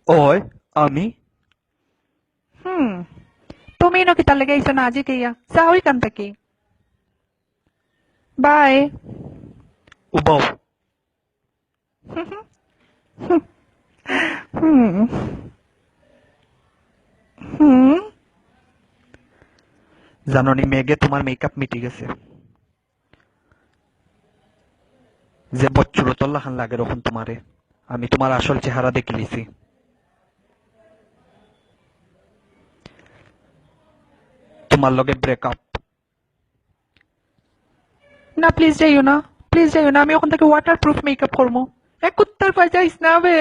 ওই আমি হুম, তুমি নাকি তার লেগে আইসো না আজি কেয়া যাও এখান থেকে। বাই। উবাও। হুম হুম। জাননি মেঘে তোমার মেকআপ মিটে গেছে, যে বচ্চুরতল্লা খান লাগে রকম তোমারে। আমি তোমার আসল চেহারা দেখে লিছি। তোমার লগে ব্রেকআপ। না প্লিজ যাইও না, প্লিজ যাইও না, আমি ওখান থেকে ওয়াটার প্রুফ মেকআপ করবো। এক কুত্তার পায়ে যাইস না বে।